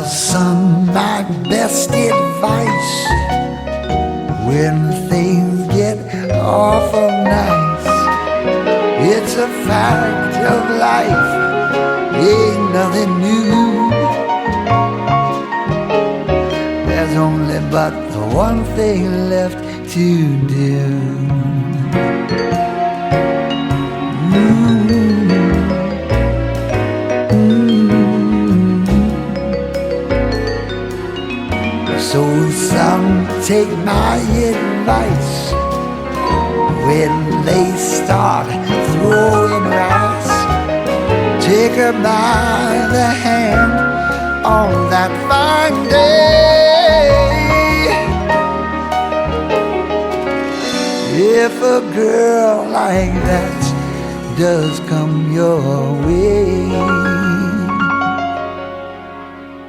Well, son, my best advice when things get awful nice, it's a fact of life, ain't nothing new. There's only but the one thing left to do. So some take my advice when they start throwing rice. Take her by the hand on that fine day. If a girl like that does come your way,